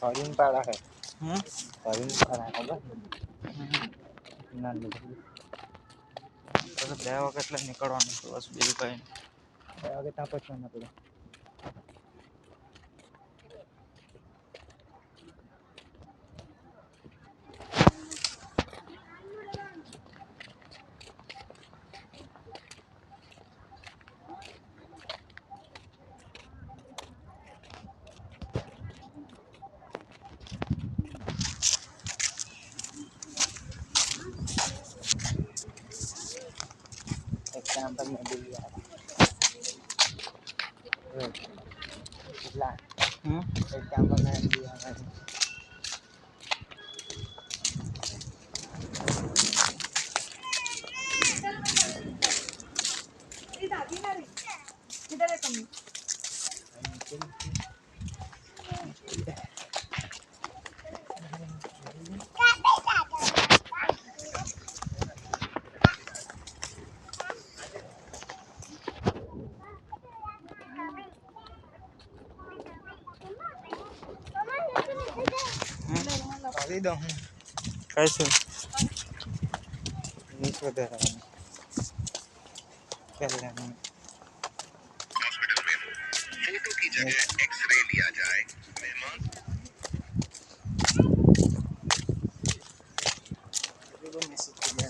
હરીન પાડા હે હરીન પાડા ખબર ના તો 2 વાગે એટલે નીકળવાનું બસ બીજું કઈ નહીં. 2 વાગે ત્યાં પહોંચવાનું આપણે. એક કામ પર મેં બોલી કેટલા એક કામ પર મેં બોલી કરી દઉં હું कैसे નીચ વધારવાનું कर लेना फोटो की जगह एक्सरे लिया जाए मेहमान मैसेज किया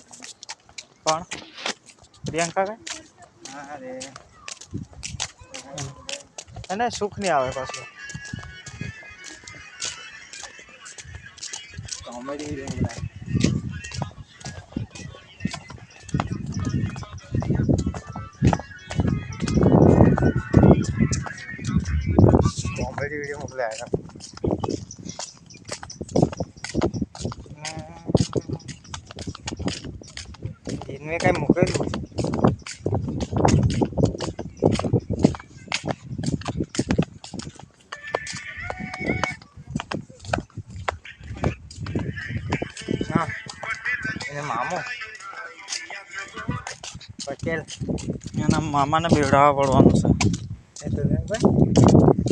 कौन प्रियंका का हाँ रे એને સુખ નહીં આવે પાછું कॉमेडी वीडियो बनाया कॉमेडी वीडियो मोकलाया इनमें कहीं मुकेल हाँ इन्हें मामू पटेल એના મામાને બેવડાવવા પડવાનું છે तो भाई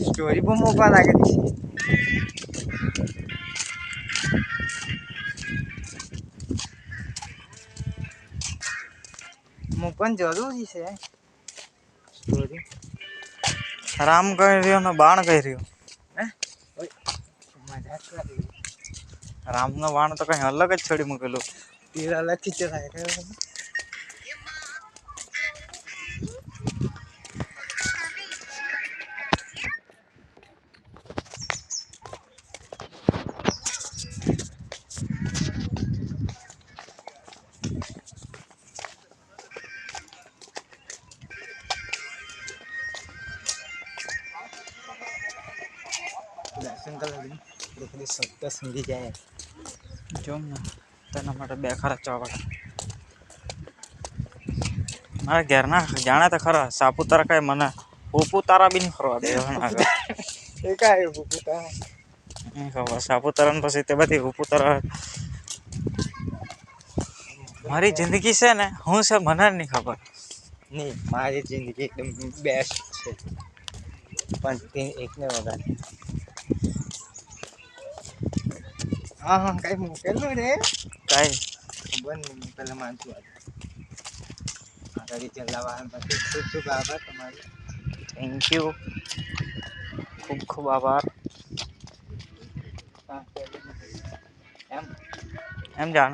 स्टोरी पर मोकवा लागे थी मोकन जरूरी છે સ્ટોરી રામ કહી રહ્યો ને બાણ કહી રહ્યો હે ઓય મજાક કરી રામનો બાણ તો કઈ અલગ જ છડી મૂકેલું तीर अलग खींचे था दर्शन कर देखिए सबका संगी जाए જોમ ને તેના માટે 2 ખરા ચાવડા મારા ઘેરના જાણે તો ખરા સાપુતારા કઈ મને ઉપુતારા બી નહીં ફરવા દે આગળ ये क्या है वो पुता નહીં ખબર સાપુતારા ને પછી તે બધી ઉપુતારા મારી જિંદગી છે ને હું છે મને નહીં ખબર नहीं मारी जिंदगी एकदम बेस्ट છે પણ તે એકને વગર હા હા કઈ મોકલ્યું રે કાંઈ ખબર નહીં પેલા માનતું આગળ ચલાવવા પછી ખૂબ ખૂબ આભાર તમારો થેન્ક યુ ખૂબ ખૂબ આભાર એમ એમ જાણ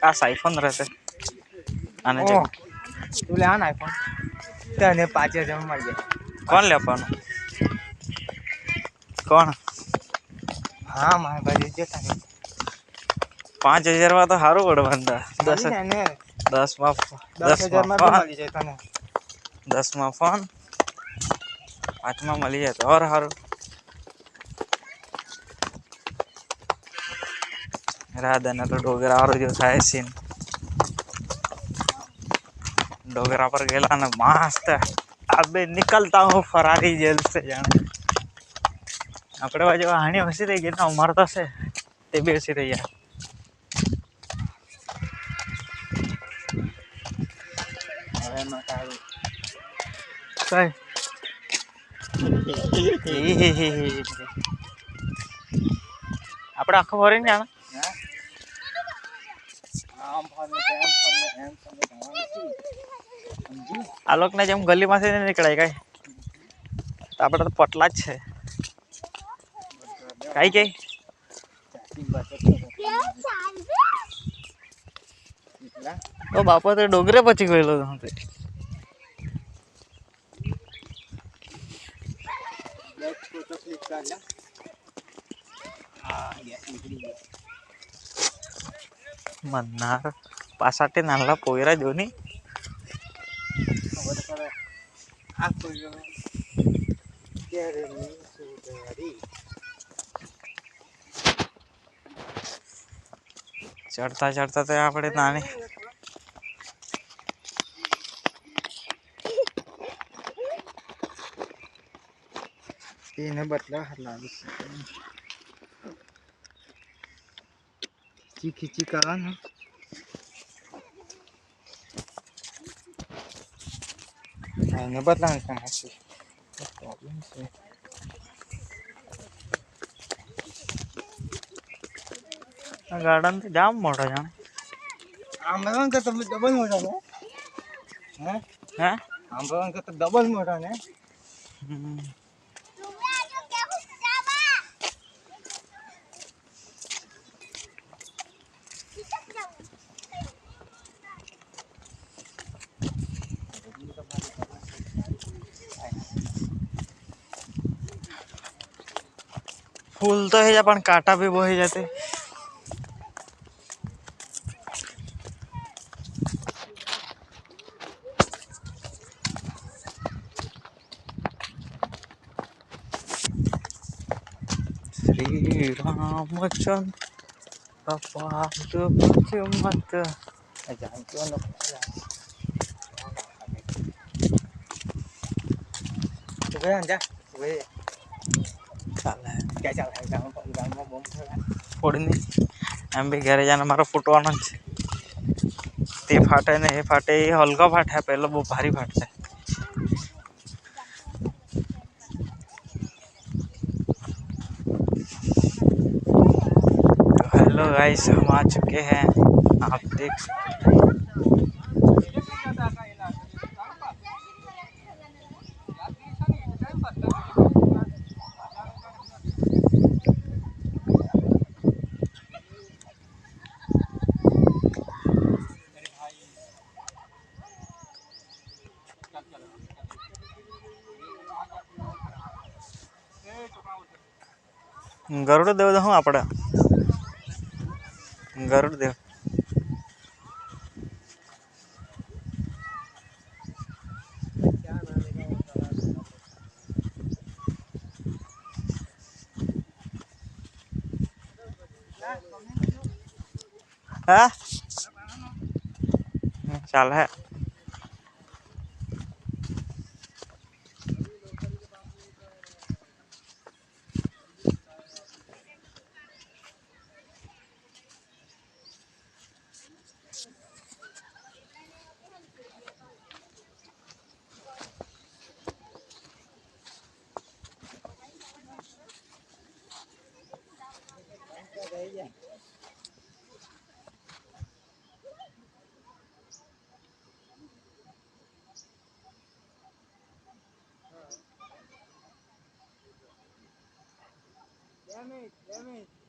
આ આઈફોન રહેશે આને જો તું લે આન આઈફોન તને 5000 મળી જાય કોણ લેવાનું કોણ હા મારા ભાઈ જતા નહીં 5000 માં તો સારું પડે બંધા 10 ને 10 માં 10,000 માં તો મળી જાય તને 10 માં ફોન 5 માં મળી જાય તો ઓર સારું રાધાને તો ડોગરા વાળો જો થાય સીન डोगरा पर गेला ना मस्त अबे निकलता हूँ फरारी जेल से जाने अपने बाजू हानि हसी रही गई ना उमर तो से ते भी हसी रही है હવે એમાં તારું काय આપણે આખો ફરીને જાણ આમ ફરને તેમ ફરને એમ ફરને જવાનું છે. સમજી? આ લોકોને જેમ ગલીમાંથી નહીં નીકળાય કાંઈ તો આપણે તો પટલા જ છે કાંઈ કઈ ચાચી બચત કરો. કેટલા? તો બાપા તો ડોંગરે પછી ગયેલો હતો તે. બેગ ફોટો ક્લિક કર લે. હા ગેસ નીકળી ગયો. મન્નાર પાછાટે નાના પોયરા જોની હવે તો કરે આ કોઈ ક્યારે ની સુધારી. ચડતા ચડતા તો આપણે નાની એને બદલા લાવી છે. ખીચી કરવા ને એને બદલાવાનું છે હાચી. પ્રોબ્લેમ છે. આ ગાર્ડન તો જામ મોટો જાણે આંબળવાન કરતા ડબલ મોટા ને હે હે આંબળવાન કરતા ડબલ મોટા ને. फूल तो है पण कांटा भी बोही जाते श्री रामचंद्र पाद मत जानते हो ना तो गया जा वे ચાલે क्या चल रहा है गांव में बम फोड़ा. ફોડની એમ બી ઘરે જઈને મારો ફૂટવાનો જ છે તે ફાટે ને એ ફાટે એ હલકો ફાટે પેલો બહુ ભારી ફાટશે हेलो गाइस हम आ चुके हैं आप देख गरुड़ देव तो हूँ आपड़ा गरुड़ देव हाँ चल है Damn it.